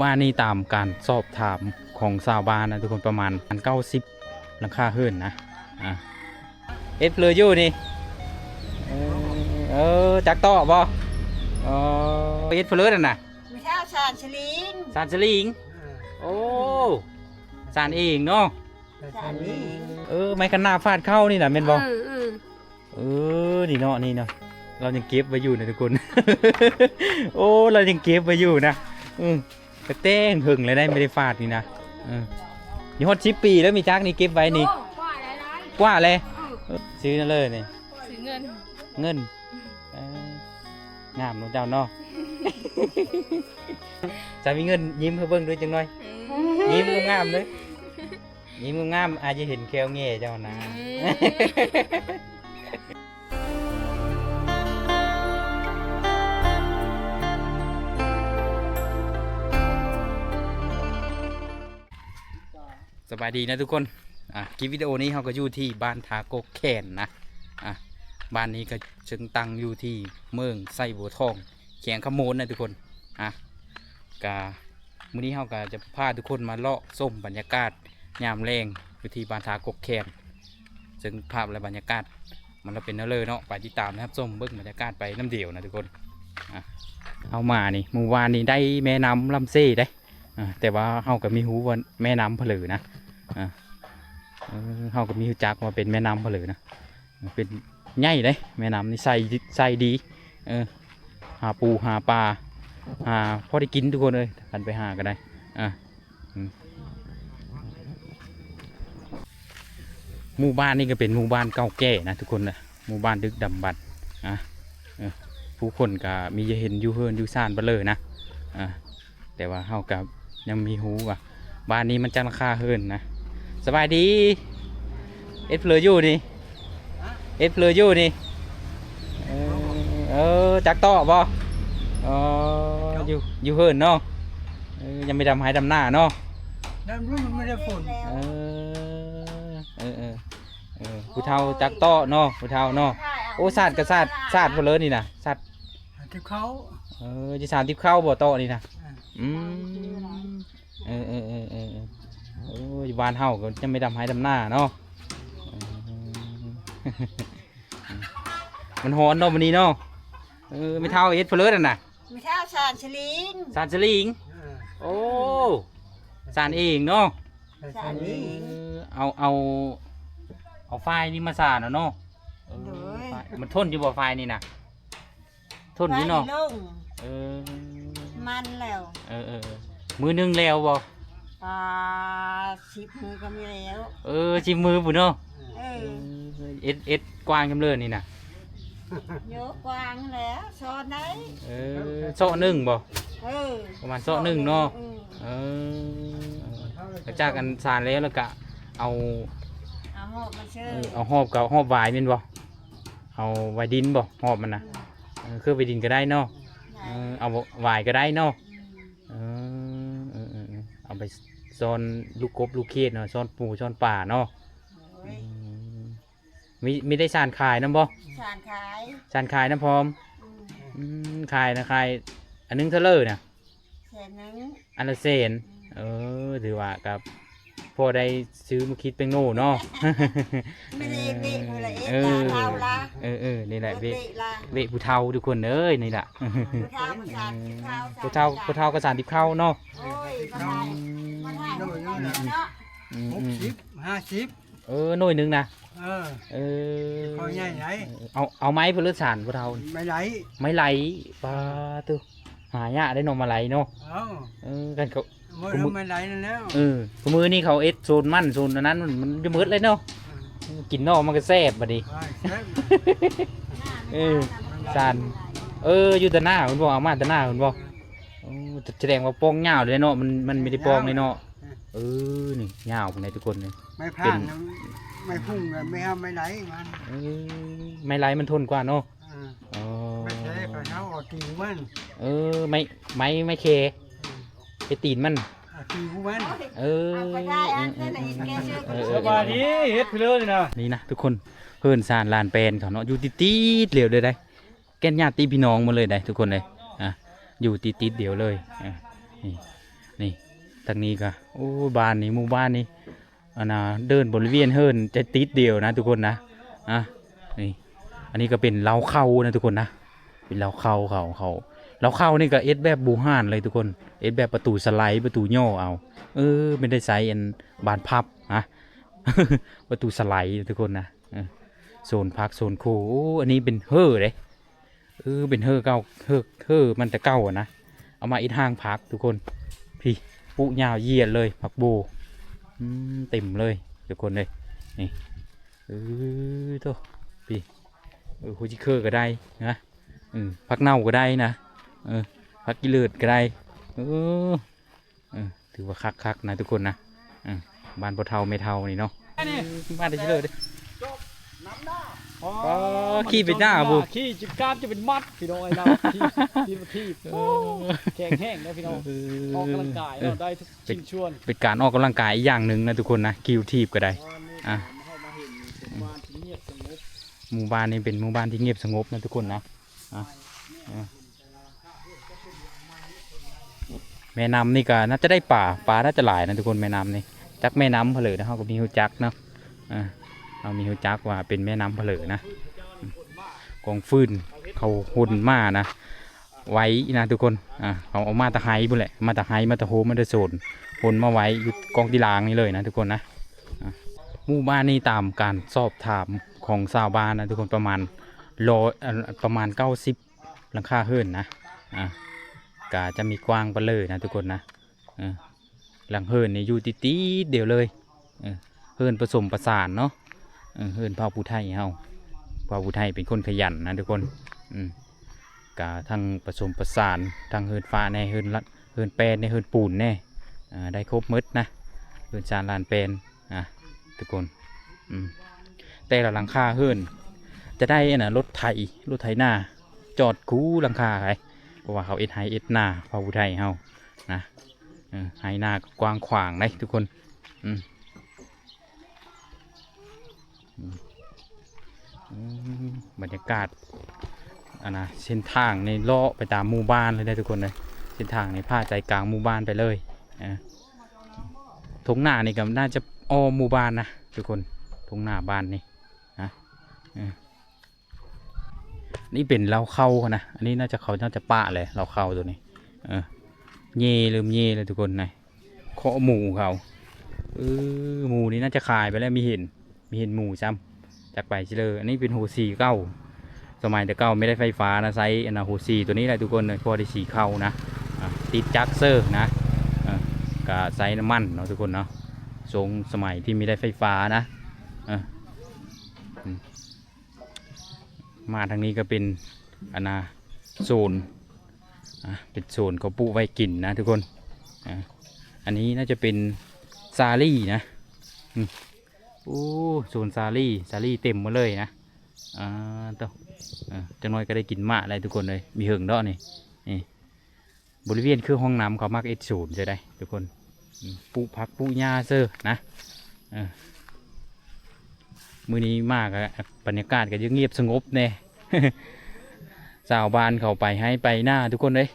บ้านนี้ตามการสอบถามของชาวบ้านนะทุกคนประมาณ90หลังคาเฮือนนะเอ็ดเลยอยู่นี่จักต่อบ่เอ็ดเพลือนั่นน่ะไม่เท่าสารชลิงสารสลิงโอ้สารเองเนาะสารลิงไม่กันหน้าฟาดเข้านี่น่ะแม่นบ่นี่เนาะนี่เนาะเรายังเก็บไว้อยู่นะทุกคน โอ้เรายังเก็บไว้อยู่นะกระเต้งหึงเลยได้ไม่ได้ฟาดนี่นะนี่ฮอด10 ปีแล้วมีจักนี่เก็บไว้นี่กว่าเลยซื้อนั่นเลยนี่ซื้อเงินงามน้องเจ้าเนาะ จะมีเงินยิ้มเพื่อเบิ่งด้วยจังหน่อยยิ้มงามเลยยิ้มงามอาจจะเห็นแควแง่เจ้านะสบายดีนะทุกคนคลิปวิดีโอนี้เราก็อยู่ที่บ้านทาโกแคนนะบ้านนี้ก็จึงตั้งอยู่ที่เมืองไส้บัวทองแขงขโมนนะทุกคนกามื้อนี้เราก็จะพาทุกคนมาเลาะส้มบรรยากาศยามแรงอยู่ที่บ้านทาโกแคนซึ่งภาพและบรรยากาศมันเป็นเนาะไปติดตามนะครับส้มเบิ้งบรรยากาศไปน้ำเดียวนะทุกคนเอามานี่เมื่อวานนี้ได้แม่น้ำลำเซ่ได้แต่ว่าเราก็มีหูว่าแม่น้ำผลือนะเขาก็มีจักว่าเป็นแม่น้ำผลือนะเป็นใหญ่เลยแม่น้ำนี่ใส่ดีหาปูหาปลาพอได้กินทุกคนเลยกันไปหากันได้หมู่บ้านนี่ก็เป็นหมู่บ้านเก่าแก่นะทุกคนนะหมู่บ้านดึกดำบรรพ์ผู้คนก็มีจะเห็นอยู่เฮินอยู่ซ่านไปเลยนะแต่ว่าเขากับยังมีหูว่าบ้านนี้มันจังราคาเฮินนะสบายดีเอ็ดเพลอยู่นี่เอ็ดเพลอยู่นี่จักต่อบ่อยู่เฮินเนาะยังไม่ดำหายดำหน้าเนาะดำรุ่นไม่ได้ฝนผู้เฒ่าจักต่อเนาะผู้เฒ่าเนาะโอ้ศาสตร์กับศาสตร์เพลนี่นะศาสตร์ทิพเขาจะสารทิพเข้าบ่โตนี่นะอยู่บ้านเฮาก็จะไม่ดำหายดำหน้าเนาะมันหอนเนาะวันนี้เนาะไม่เท่าเอ็ดเพลินน่ะไม่เท่าสารชลิงสารสลิงโอ้สารเองเนาะสารลิงเอาไฟนี่มาสารเนาะมันทนอยู่บ่ไฟนี่นะทนอยู่เนาะมันแล้วมือนึงแล้วบ่10 มือก็มีแล้ว10 มือปุ่นเนาะเอ็ดกว้างจำเลยนี่นะเยอะกว้างแล้วโซนไหนโซ่หนึ่งบ่ประมาณโซ่หนึ่งเนาะหลังจากกันสารแล้วก็เอาหอบมาเชื่เอาหอบกับหอบวายเป็นบ่เอาวายดินบ่หอบมันนะคือวายดินก็ได้เนาะเอาวายก็ได้เนาะเอาไปซ่อนลูกกบลูกเขียดเนาะซ่อนปูซ่อนป่าเนาะมีได้สารขายน้ำบ่สารขายน้ำพร้อมขายนะขายอันนึงเท่าเลยนะอันละเศษถือว่ากับพอได้ซื้อมาคิดเป็นโน่เนาะนี่แหละเวผู้เฒ่าทุกคนเอ้ยนี่แหละผู้เฒ่าก็30เข้าเนาะ50 หน่วยนึงนะคอยใหญ่ไหนเอาไม้เพื่อเลือดสารผู้เฒ่าไม่ไหลปลาตัวหายากได้นมมาไหลเนาะกันเขาไม่ไหลนั่นแล้วมือนี่เขาเอสโซนมั่นโซนนั้นมันจะมืดเลยเนาะกินนอกมันก็แซ่บบัดนี้สารอยู่แต่หน้าคุณบอกเอามาแต่หน้าคุณบอกแสดงว่าปองเงาเลยเนาะมันไม่ได้ปองเลยเนาะนี่เงาคนไหนทุกคนเลยไม่พลาดไม่พุ่งไม่ห้ามไม่ไหลมันไม่ไหลมันทนกว่าเนาะไม่ใช่เขาเอาตีนมันไม่เคไปตีนมันตีนมันสบายดีเฮ็ดไปเลยนะนี่นะทุกคนเพื่อนสารลานแปลนเขาเนาะอยู่ติดเหลียวเลยได้แก่นญาติพี่น้องมาเลยได้ทุกคนเลยอยู่ติดเดียวเลย นี่ทางนี้ก็โอ้บ้านนี้หมู่บ้านนี้อันน่ะเดินบริเวณเฮิรนจะติดเดียวนะทุกคนนะนี่อันนี้ก็เป็นเล้าเข้านะทุกคนนะเป็นเล้าเข้าเขาเล้าเข้านี่ก็เอสแบบบูฮานเลยทุกคนเอสแบบประตูสไลด์ประตูย่อเอาไม่ได้ใส่อันบานพับนะ ประตูสไลด์ทุกคนนะโซนพักโซนโคโอ้อันนี้เป็นเฮ่อเลยเป็นเฮ่อเก่าเฮ่อมันแต่เก่าอะนะเอามาอีกห้างพักทุกคนพี่ปุยาวเยียดเลยผักโบเต็มเลยทุกคนเลยนี่โตพี่คุจิเคอร์ก็ได้นะผักเน่าก็ได้นะผักกิเลสก็ได้ถือว่าคักนะทุกคนนะบ้านปะเทาไม่เทานี่เนาะบ้านได้เฉลยดิขี้เป็นหน้าบุขี้จิบกล้ามจะเป็นมัดพี่น้องไอ้เราขี้มาขี้แข็งแห้งนะพี่น้องออกกำลังกายเราได้ทุกชิ้นชวนเป็นการออกกำลังกายอีกอย่างหนึ่งนะทุกคนนะกิวทีบก็ได้หมู่บ้านนี้เป็นหมู่บ้านที่เงียบสงบนะทุกคนนะแม่น้ำนี่ก็น่าจะได้ป่าน่าจะหลายนะทุกคนแม่น้ำนี่จักแม่น้ำเผลอนะเขาก็มีหูจักเนาะเรามีหูจักว่าเป็นแม่น้ำเผลอนะกองฟืนเขาหุ่นมานะไว้นะทุกคนเขาเอามาตะไคร้บุ่นแหละมาตะไคร้มาตะโฮมาตะโซนหุ่นมาไว้อยู่กองตีลางนี่เลยนะทุกคนนะหมู่บ้านนี้ตามการสอบถามของชาวบ้านนะทุกคนประมาณ90หลังคาเฮือนนะก็จะมีกว้างไปเลยนะทุกคนนะหลังเฮือนนี่อยู่ตีเดียวเลยเฮือนผสมประสานเนาะเฮือนพ่อผู้ไทยเฮาพ่อผู้ไทยเป็นคนขยันนะทุกคนกะทั้งผสมประสานทั้งเฮือนฟ้าแน่เฮือนแปลนในเฮือนปูนแน่ได้ครบหมดนะเฮือนจานลานแปลนทุกคนแต่ละหลังคาเฮือนจะได้รถไถหน้าจอดคู่หลังคาไงเพราะว่าเขาเอ็ดไฮเอ็ดหน้าพ่อผู้ไทยเฮานะไฮหน้ากว้างขวางเลยทุกคนบรรยากาศเส้นทางในเลาะไปตามหมู่บ้านเลยได้ทุกคนเลยเส้นทางในผ้าใจกลางหมู่บ้านไปเลยทงหน้านี่ก็น่าจะอ้อหมู่บ้านนะทุกคนทงหน้าบ้านนี่นะนี่เป็นเราเข้านะอันนี้น่าจะปะเลยเราเข้าตัวนี้เย่เริ่มเย่เลยทุกคนนะเคาะหมูเขาหมูนี้น่าจะขายไปแล้วมีเห็นหมูซ้ำจากไปเฉลยอันนี้เป็นโฮซีเก้าสมัยแต่เก้าไม่ได้ไฟฟ้านะไซส์โฮซีตัวนี้แหละทุกคนพอได้สีเข้านะติดจักเซอร์นะกับไซส์น้ำมันเนาะทุกคนเนาะทรงสมัยที่ไม่ได้ไฟฟ้านะมาทางนี้ก็เป็นโซนเป็นโซนเขาปลูกไว้กินนะทุกคนอันนี้น่าจะเป็นซาลี่นะโอ้โซนซาลี่เต็มหมดเลยนะจังน้อยก็ได้กินมะอะไรทุกคนเลยมีเหิงดอกนี่บริเวณคือห้องน้ำเขามักศูนย์จะได้ทุกคนปลูกผักปลูกหญ้าเซอร์นะมื้อนี้มากบรรยากาศก็ยังเงียบสงบแน่ ชาวบ้านเขาไปให้ไปหน้าทุกคนเลย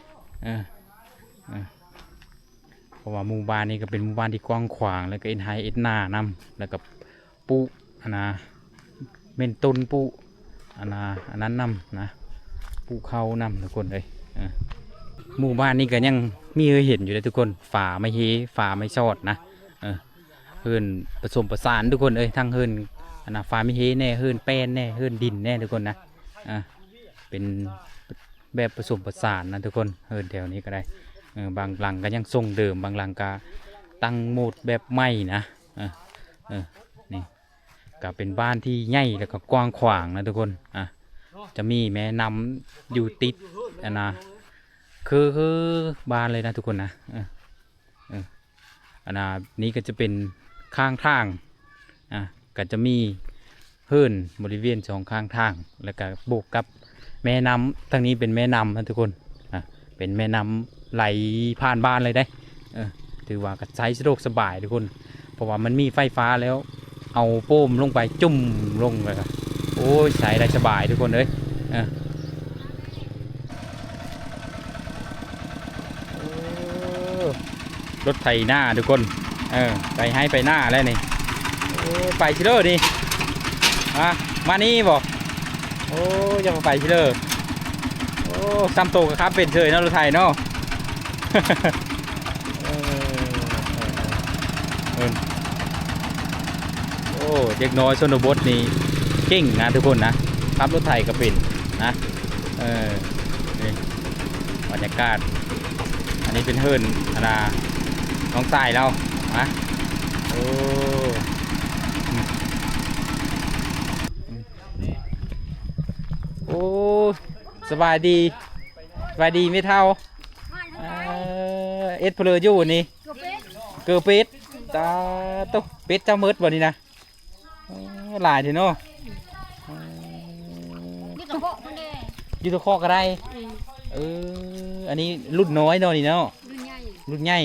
เพราะว่าหมู่บ้านนี้ก็เป็นหมู่บ้านที่กว้างขวางแล้วก็เอ็นไฮเอ็นหน้านำแล้วก็ปลูกเม่นต้นปลูกอันนั้นนำนะปลูกเขานำทุกคนเลยหมู่บ้านนี้ก็ยังมีเห็นอยู่เลยทุกคนฝาไม่เฮฝาไม่ชอดนะเฮือนผสมประสานทุกคนทั้งเฮือนฝาไม่เฮแน่เฮือนแป้นแน่เฮือนดินแน่ทุกคนนะเป็นแบบผสมประสานนะทุกคนเฮือนแถวนี้ก็ได้บางหลังก็ยังทรงเดิมบางหลังก็ตั้งโหมดแบบใหม่นะนี่ก็เป็นบ้านที่ใหญ่แล้วก็กว้างขวางนะทุกคนจะมีแม่น้ำอยู่ติดคือบ้านเลยนะทุกคนนะนี้ก็จะเป็นข้างทางก็จะมีเฮือนบริเวณสองข้างทางแล้วก็โบกกับแม่น้ำทางนี้เป็นแม่น้ำนะทุกคนเป็นแม่น้ำไหลผ่านบ้านเลยได้ถือว่าก็ใช้สะดวกสบายทุกคนเพราะว่ามันมีไฟฟ้าแล้วเอาโป้มลงไปจุ่มลงเลยครับโอ้ยใช้ได้สบายทุกคนเลย รถไถหน้าทุกคนไปให้ไปหน้าแล้วนี่โอ้ไปชิเลอร์นี่มานี่บอกโอ้จะมาไปชิเลอร์โอ้ซัมโตกับครับเป็นเฉยเนาะรถไถเนาะ โอ้เด็กน้อยชนบทนี่เก่งนะทุกคนนะขับรถไถก็เป็นนะนี่บรรยากาศอันนี้เป็นเฮิร์นน้องทรายเรานะโอ้โอ้สบายดีไม่เท่าเอ็ดเพลอยู่นี่เกลือเป็ดตาตุ๊เป็ดเจ้ามืดบ่นี่นะหลายทีเนาะยูทูบก็ได้อันนี้รุ่นน้อยเนาะนี่เนาะรุ่นใหญ่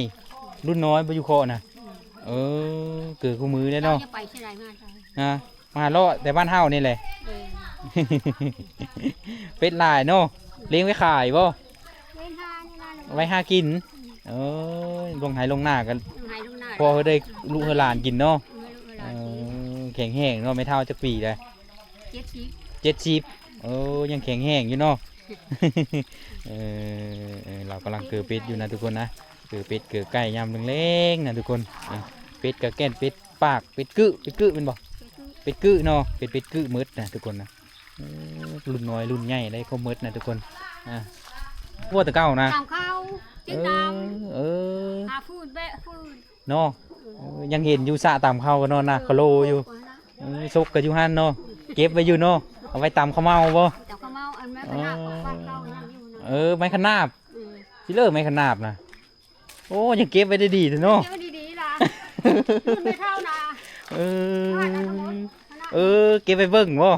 รุ่นน้อยไปยูโคนะเกิดคู่มือได้เนาะมาเลาะแต่บ้านเฮานี่แหละเป็ดลายเนาะเลี้ยงไว้ขายบ่ไว้หากินลงไหลงหน้ากันพอเขาได้ลูกหลานกินเนาะแข็งแห้งเนาะไม่เท่าจะปีเลย70ยังแข็งแห้งอยู่เนาะเรากำลังเกิดเป็ดอยู่นะทุกคนนะเกิดเป็ดเกิดไก่ยำเล็กๆนะทุกคนเป็ดกับแก้นเป็ดปากเป็ดกึเป็นบ่เป็ดกึเนาะเป็ดกึมืดนะทุกคนนะรุ่นน้อยรุ่นใหญ่ได้เขามืดนะทุกคนวัวตะเก้านะฟูดแบะฟูดเนาะยังเห็นอยู่สะตามเขากันเนาะนะเขาโลอยู่ซกกับยูฮันเนาะเก็บไว้อยู่เนาะเอาไว้ตำข้าวเมาบ่ไม้ขนาบชิเลิกไม้ขนาบนะโอ้ยังเก็บไว้ได้ดีเนาะไม่เท่านะเก็บไว้เบิ่งบ่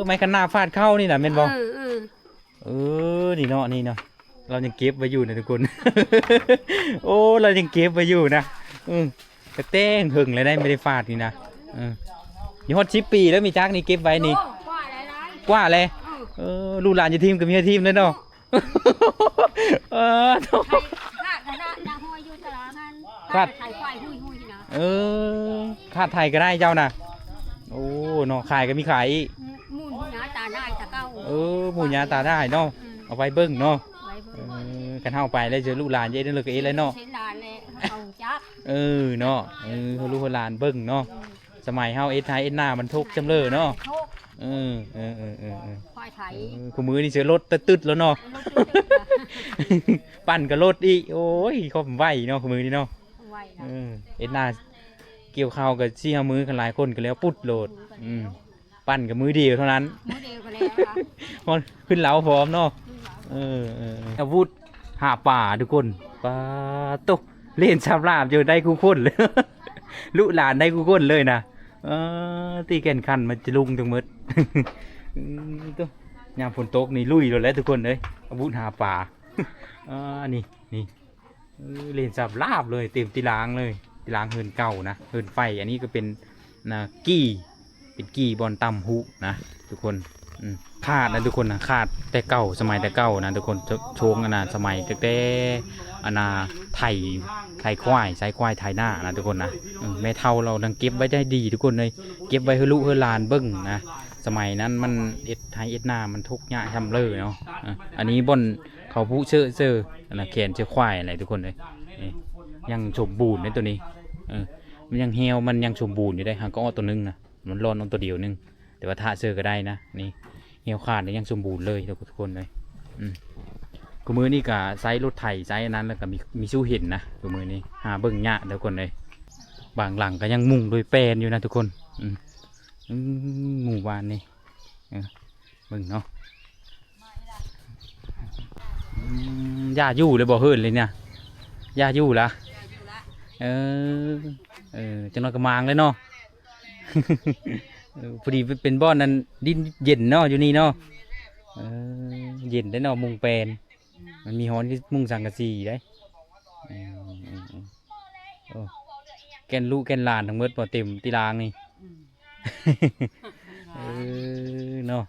ไม้ขนาบฟาดเข้านี่นะเม่นบ่นี่เนาะเรายังเก็บไว้อยู่นะทุกคน โอ้เรายังเก็บไว้อยู่นะกระเต้งหึงเลยได้ไม่ได้ฟาดนี่นะนี่ฮอต10 ปีแล้วมีจักนี่เก็บไว้นี่กว่าเลยลูกหลานจะทีมกับเมียทีมเลยเนาะขาดขาดไทยก็ได้เจ้านะโอ้เนาะขายก็มีขายอีกหมูหยาตาได้ตะเก้าหมูหยาตาได้เนาะเอาไว้เบิ้งเนาะกันเท่าไปแล้วเจอลูกหลานเยอะนั่นเลยก็เลยเนาะเนาะเขาลูกหลานเบิ้งเนาะสมัยเฮาไทยหน้ามันทุกจำเลยเนาะควายไถคู่มือนี่เสือรถตึ๊ดแล้วเนาะปั่นกับรถอีโอ้ยเขาไหวเนาะคู่มือนี่เนาะหน้าเกี่ยวข้าวกับชี้มือกันหลายคนกันแล้วปุ๊ดโหลดปั่นกับมือเดียวเท่านั้นขึ้นเหลาพร้อมเนาะอาวุธหาป่าทุกคนปลาตกเล่นชาบลาบอยู่ได้คู่คนเลยลูกหลานได้คู่คนเลยนะตีแก่นคันมันจะลุงทั้งหมดตัวยามฝนตกนี่ลุยเลยแล้วทุกคนเลยอาวุธหาป่านี่เล่นชาบลาบเลยเต็มตีลางเลยตีลางเฮินเก่านะเฮินไฟอันนี้ก็เป็นกี้เป็นกี้บอลตำหุนะทุกคนขาดนะทุกคนนะขาดแต่เก่าสมัยแต่เก่านะทุกคนโชงสมัยแต่ไทยควายใช้ควายไทยหน้านะทุกคนนะแม่เท่าเราดังเก็บไว้ได้ดีทุกคนเลยเก็บไว้ให้ลูกให้หลานเบิ้งนะสมัยนั้นมันไทยหน้ามันทุกข์ยากทำเลยเนาะอันนี้บนเขาผู้เชื่อแขนเชื่อควายอะไรทุกคนเลยยังสมบูรณ์ในตัวนี้มันยังเหี่ยวมันยังสมบูรณ์อยู่ได้หางก็อ้อตัวนึงนะมันร้อนอ้อตัวเดียวนึงแต่ว่าท่าเชื่อก็ได้นะนี่เหี่ยวขาดยังสมบูรณ์เลยทุกคนเลยกูมือนี่กับไซส์รถไถไซส์นั้นแล้วก็มีสู้เห็นนะกูมือนี่หาเบิ่งยะทุกคนเลยบางหลังก็ยังมุงโดยแปลนอยู่นะทุกคนหมู่บ้านนี่เบิ่งเนาะย่าอยู่เลยบ่เฮิร์นเลยเนี่ยย่าอยู่ละจังหวะกระมังเลยเนาะพอดีเป็นบ่อนนั้นดินเย็นเนาะอยู่นี่เนาะเย็นได้เนาะมุงแปลนมันมีฮ้อนที่มุงสังกะสีได้แกนลูกแกนหลานทั้งหมดพอเต็มตีรางนี่เนาะ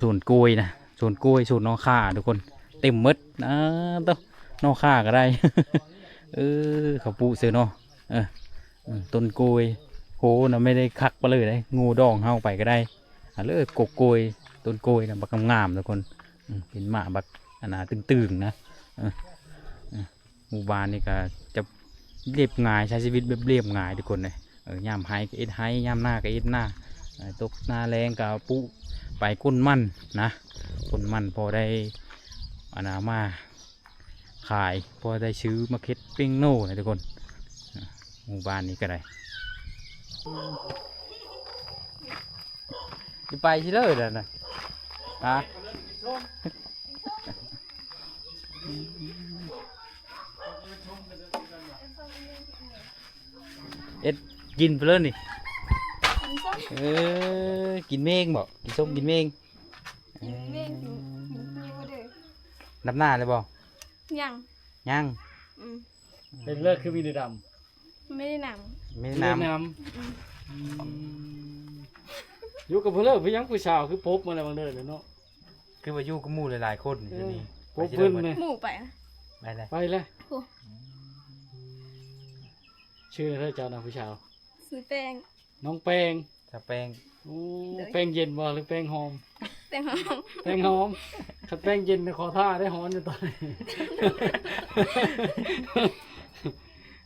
ส่วนกล้วยนะ สวนกล้วยสวนนอข่าทุกคนเต็มหมดนะต้นอข่าก็ได้ เขาปลูกเสือเนาะต้นกล้วยโหนะไม่ได้คักไปเลยได้งูดองเฮาไปก็ได้เลยกกกล้วยต้นกล้วยนะบักงามๆทุกคนเป็นหมาบักอันน่ะตึงๆนะหมู่บ้านนี่ก็จะเรียบง่ายใช้ชีวิตแบบเรียบง่ายทุกคนเลยยามไฮก็เอ็ดไฮยามหน้าก็เอ็ดหน้าตกหน้าแรงก็ปุไปก้นมันนะก้นมันพอได้อันน่ะมาขายพอได้ซื้อมาเค็ดปิ้งโน่นะทุกคนหมู่บ้านนี้ก็ได้จะไปที่เลยแล้วนะฮะเอ็ดกินไปเลยนี่กินเมงบอกกินส้มกินเมงน้ำหน้าเลยบอก ยัง ยัง เป็นเลิกคือมีเดือดด ไม่ได้น ไม่ ำ ได้ เดือด น้ น้ำอยู่กับเพื่อนเลิกพี่ยังผู้สาวคือพบมาแล้วบางเดือนเลยเนาะ ำคือว่าอยู่กับหมู่หลายๆคนอยู่นี่ พบเพื่อนเลย ำหมู่ไปนะ ไปเลย ไปเลย โอ้ ชื่อเธอเจ้านะผู้สาว ซื้อแป้ง น้องแป้ง สแปง โอ้แป้งเย็นบ่หรือแป้งหอม แป้งหอม แป้งหอมถ้าแป้งเย็นในคอท่าได้หอนอยู่ตอนนี้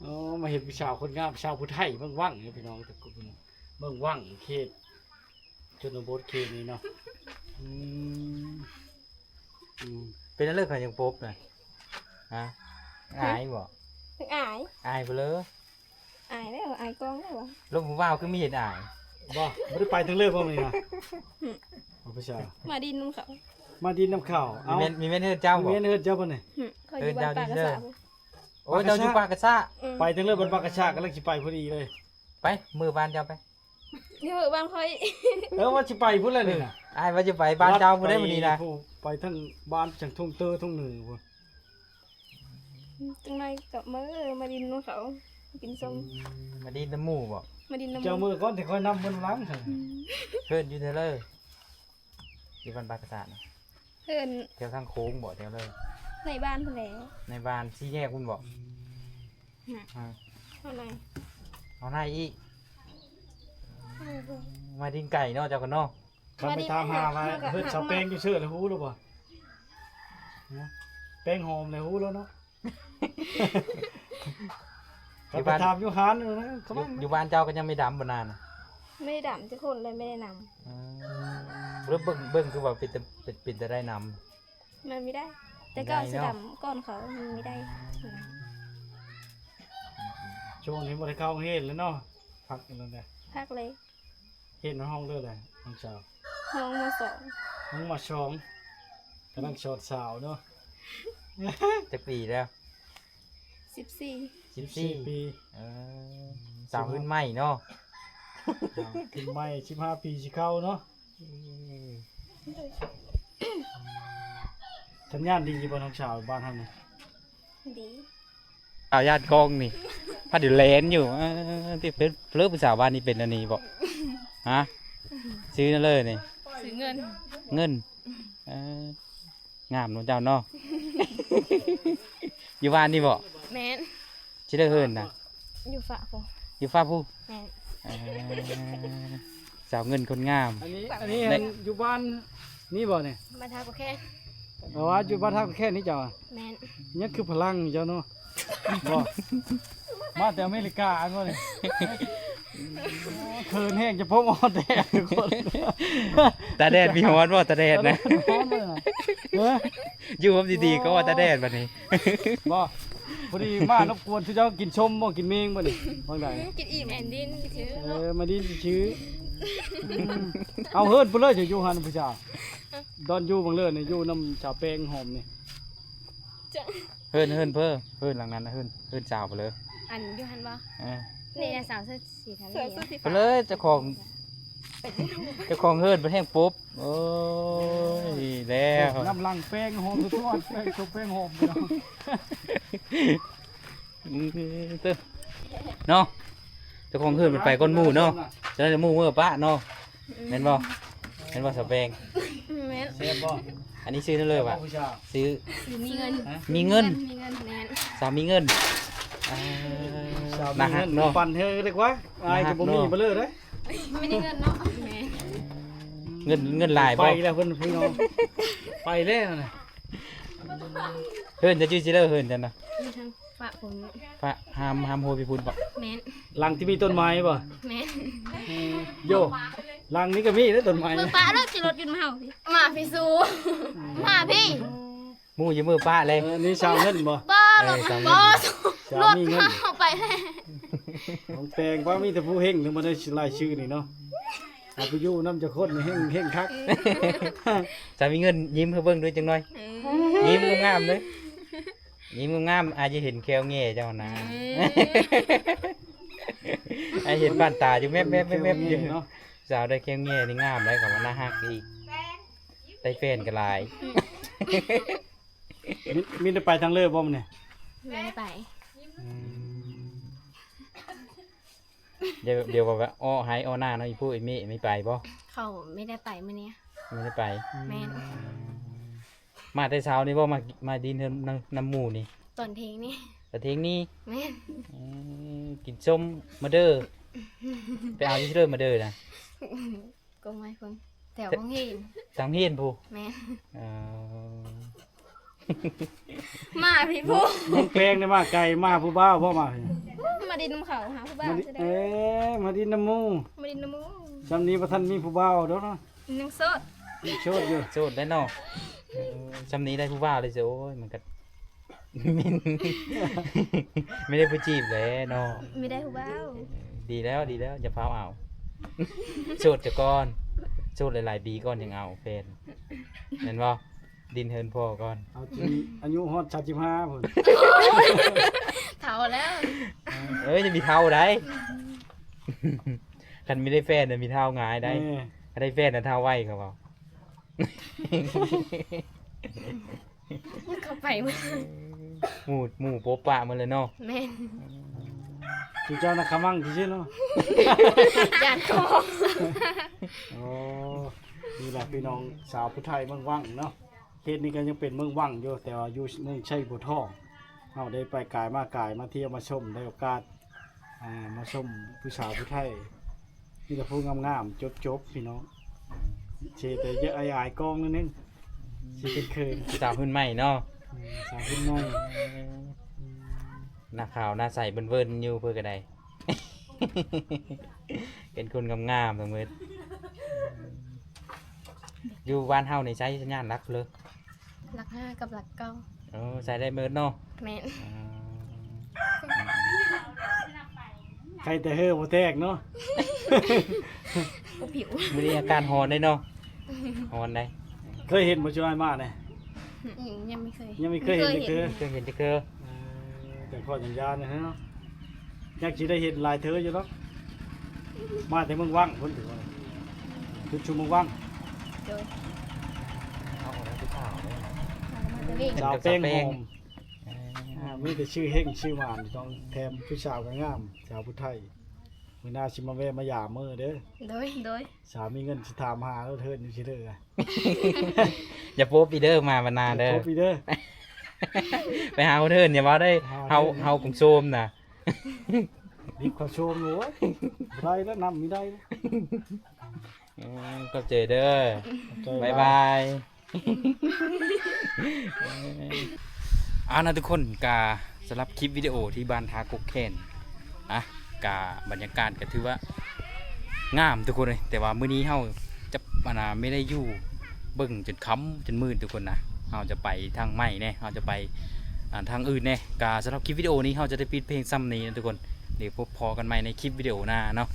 อ๋อมาเห็นผู้สาวคนงามชาวพุทธไทยเบิ่งว่างเนี่ยพี่น้องแต่กูเบิ่งว่างเขตชนบทเขตนี้เนาะอืมอืม เป็นนั่นเลิกเขายังพบนะฮะอายบ่ ถึงอาย อายไปเลย อายได้เหรออายกล้องได้เหรอ ลงว่าวคือไม่เห็นอาย บ่ไม่ได้ไปทั้งเลิกพ่อมันนี่นะเอาผู้สาว มาดินนุ่งเขา มาดินน้ำข้าว มี เอา เม่นเฮือเจ้าบ่ เมียนเฮ็ดเจ้าบ่เนี่ย เขาอยู่บ้านปากกระสาบ โอ้ยเจ้าอยู่ปากกระซ่า ไปทั้งเลิกบนปากกระชากกำลังสิไปพอดีเลย ไปมือบ้านเจ้าไป นี่เหรอบ้านค่อย ว่าสิไปพุ่นแล้วนี่น่ะ อายว่าจะไปบ้านเจ้าบ่ได้มื้อนี้นะ ไปทั้งบ้านจังทุ่งเตอทุ่งหนึ่งพุ่น จังไรกับมือมาดินนุ่งเขากินส้ม มาดีน้ำหมู่บ่ มาดินน้ำ เจ้ามือก่อนที่ค่อยนำบนหลังซั่น เพิ่นอยู่เทเลอร์อยู่บ้านปากกระซ่านะ เพื่อน แถวทางโค้งบ่เทเลอร์ ในบ้านเพื่อนแหละ ในบ้านที่แยกคุณบ่อ่า เท่าไหร่ เอาหน้าอีกมาดินไก่เนาะเจ้ากันเนาะ คันไปตามหาว่าเฮ็ดชาวแป้งอยู่เชื่อแล้วฮู้หรือบ่นะแป้งหอมแล้วฮู้แล้วเนาะคันไปตามอยู่หานอยู่นะเขาบ้าง อยู่บ้านเจ้าก็ยังไม่ดำบ่นานนะ ไม่ได้ดำทุกคนเลยไม่ได้น แล้วเบิ่งคือว่าเป็นจะได้น ำมันไม่ได้ แต่ก็สดำก้อนเขามันไม่ได้ ช่วงนี้บ่ได้เข้าเฮ็ดแล้วเนาะพักกันแล้วเนี่ย พักเลย เฮ็ดในห้องเด้อเลยน้องสาว ห้องมาสอง น้องมาชองกำลังชอดสาวเนาะ ำจะปีแล้ว 14 14 ปี สาวขึ้นใหม่เนาะ ขึ้นใหม่15ปีสิเข้าเนาะสัญญาณดีบ่น้องสาวบ้านเฮานี่ ดี เอาญาติกองนี่พาเดี๋ยวแลนอยู่ที่เป็นเลิกเป็นสาวบ้านนี้เป็นอันนี้บอกฮะซื้อนั่นเลยนี่ ซื้อเงิน เงินงามน้องเจ้าเนาะ อยู่บ้านนี่บอก แม่น ชิได้เฮินนะ อยู่ฝากผม อยู่ฟ้าผู้ แม่น สาวเงินคนงาม อันนี้อยู่บ้านนี่บ่เนี่ย มาทาก็แค่ เอาว่าอยู่บ้านทักแค่นี้เจ้าอะ แม่น นี่คือพลังเจ้าเนาะบ่มาแต่อเมริกาอันบ่นี่เคินแห้งจะพบออนแต่คน ตาแดดมีฮอนว่าตาแดดนะ พร้อมเลยนะเออ อยู่ผมดีๆก็ว่าตาแดดบัดนี้ บ่พอดีมารบกวนทุกเจ้ากินชมบ่กินเมงบ่นี่บางใด กินอิ่มแอนดินถือ มาดินชื่อเอาเฮิร์นไปเลยจะอยู่หันผู้ชายดอนอยู่บางเลื่อนนี่อยู่น้ำชาวแป้งหอมนี่ จัง เฮินเฮินหลังนั้นนะเฮินสาวไปเลย อันอยู่หันบ่ เออ นี่นะสาวเสื้อสีทะเลเสื้อสี ไปเลยเจ้าของเฮินไปแห้งปุ๊บโอ้ยแล้ว น้ำลังแป้งหอมทุกทอดแป้งชาวแป้งหอมพี่น้อง ตึ๊เนาะเจ้าของเฮินมันไปก้นหมู่เนาะจะได้หมู่เมื่อปะเนาะเห็นบ่สาวแปง แม่น เสียบบ่ ฮ อันนี้ซื้อได้เลยว่ะ ผู้ชาว ซื้อ คือมีเงิน มีเงิน มีเงินแม่น สาวมีเงินอ่า ชาว นะ มี ฮะ เงิน เนาะ ปั่นเฮ้ยเรียกว่าอายกับบ่มีบ่เลยเด้ ไม่ได้เงินเนาะแม่น เงินหลาย ไป บ่ แล้วเพิ่นพี่น้องไปแล้วน่ะ เฮิรนจะชื่อซิเลอร์เฮิรนจันนะ มีทั้งฝากผม พระหามโฮไปพูนบ่ แม่น หลังที่มีต้นไม้บ่ แม่น โยหลังนี้ก็มีนะต้นไม้ มือป้าเราจะรถยนต์มาเฮาพี่มาพี่ซูมาพี่ หมู่อยู่มือป้าเลย อันนี้ชาวเงินบ่ ป้ารถ เออสาม ป้า ชาว รถ มีเงิน เฮาไปแล้ว ของแตงว่ามีแต่ผู้เฮงถึงบ่ได้รายชื่อนี่เนาะเอาไปอยู่นำจะคนนี่เฮงคัก สาวมีเงินยิ้มให้เบิ่งด้วยจังหน่อย ยิ้มงามๆเลยยิ้มงามๆอาจจะเห็นแควแง่เจ้านะอาจเห็นบ้านตาอยู่แม่บๆอยู่ เนาะ สาวได้แควแง่นี่งามเลยกับว่าน่าฮักอีกได้แฟนก็หลาย มีแต่ไปทางเลยบ่มันเนี่ย ไม่ได้ไป เดี๋ยวบอกว่าอ้อหายอ้อหน้าเนาะอีผู้ไอ้เมฆไม่ไปบ่ เขาไม่ได้ไปมื้อนี้ ไม่ได้ไป แม่น มาแต่เช้านี่บ่มาดินเทิมน้ำหมูนี่ ตอนเพลงนี่ แต่เทงนี้ แม่น กินส้มมาเด้อไปเอาที่เด้อมาเด้อนะ ก็ไม่คนแถวของเห็น ทางเฮียนผู้ แม่น เอ่อ มาพี่ผู้ มึงแปลงได้มาไกลมาผู้บ่าวบ่มา มาดินน้ำเขาหาผู้บ่าว มาดิ จะได้ มาดินน้ำหมู มาดินน้ำมู จำนี้บ่ทันมีผู้บ่าวเด้อเนาะ ยังโสด มีโชดอยู่ โสดได้เนาะจำนี้ได้ผู้ว่าเลยสิโอ้ยมันก็ ไม่ได้ผู้จีบเลยเนาะ ไม่ได้ผู้บ่าว ดีแล้วอย่าพาวเอา โสดจะก่อนโสดหลายๆปีก่อนยังเอาแฟนเห็นบ่ดินเฮินพ่อก่อน เอาจริงอายุฮอด35พุ่น เฒ่าแล้ว เอ้ยจะมีเท่าได้ คันไม่ได้แฟนน่ะมีเท่าง่ายได้ แม่ ถ้าได้แฟนน่ะเท่าไวเขาบอก เข้าไปมื้อ หมู่โป๊ะปะมาเลยเนาะ แม่น สิเจ้านักขมังซื่อๆเนาะ ญาติของ โอ้นี่แหละพี่น้องสาวผู้ไทยเมืองวังเนาะเขตนี้ก็ยังเป็นเมืองวังอยู่แต่ว่าอยู่เมืองชัยบัวทองเฮาได้ไปกายมาเที่ยวมาชมได้โอกาสมาชมผู้สาวผู้ไทยมีแต่ผู้งามๆจบๆพี่น้องเชแต่เยอะอายๆกองนิดนึงสิเป็นคืน สาวขึ้นใหม่เนาะ สาวขึ้นน้อย หน้าขาวหน้าใสเบิ่นๆอยู่เพื่อก็ได้ เป็นคนงามๆตรงมืออยู่บ้านเฮาในใช้สัญญาณรักเลย หลัก5กับหลัก9 ใส่ได้เมิดเนาะ แม่น ใครแต่เฮ้อบ่แตกเนาะ บ่ผิว ไม่ได้อาการฮอนได้เนาะฮอนได้ เคยเห็นบ่ช่วยมาเนี่ย ยังไม่เคย ยังไม่เคยเห็นเลยคือ เคยเห็นจะเคย แต่ข้อสัญญาเนี่ยเนาะอยากสิได้เห็นลายเธออยู่เนาะมาแต่เมืองวังเพิ่นถือว่าชุดชุมเมืองวัง โดย เอาแล้วผู้สาวเลย มาจะวิ่ง สาวแป้ง สาวแป้ ห ง อมมีแต่ชื่อเฮงชื่อหวานต้องแถมผู้สาวก็งามสาวผู้ไทยมื้อหน้าสิมาแวะมาหย่ามื้อเด้อ โดย สาวมีเงินสิถามหาแล้วเทินอยู่สิเด้อ อย่าโป๊ปีเดอร์มาบานานเด้อ ครบอีเด้อ ไปหาเทินอย่าว่าได้เฮากงโซมนะ รีบเข้าชมหนูได้แล้วนำมีได้แล้ว ก็เจอเด้อ ใจ บายบายนะทุกคนกาสำหรับคลิปวิดีโอที่บ้านทากกแคนนะกาบรรยากาศก็ถือว่างามทุกคนเลยแต่ว่ามื้อนี้เฮาจะไม่ได้อยู่เบิ่งจนค่ำจนมืดทุกคนนะเฮาจะไปทางใหม่แน่เฮาจะไปทางอื่นแน่กาสำหรับคลิปวิดีโอนี้เฮาจะได้ปิดเพลงซ้ำนี้นะทุกคนเดี๋ยวพบพอกันใหม่ในคลิปวิดีโอหน้าเนาะ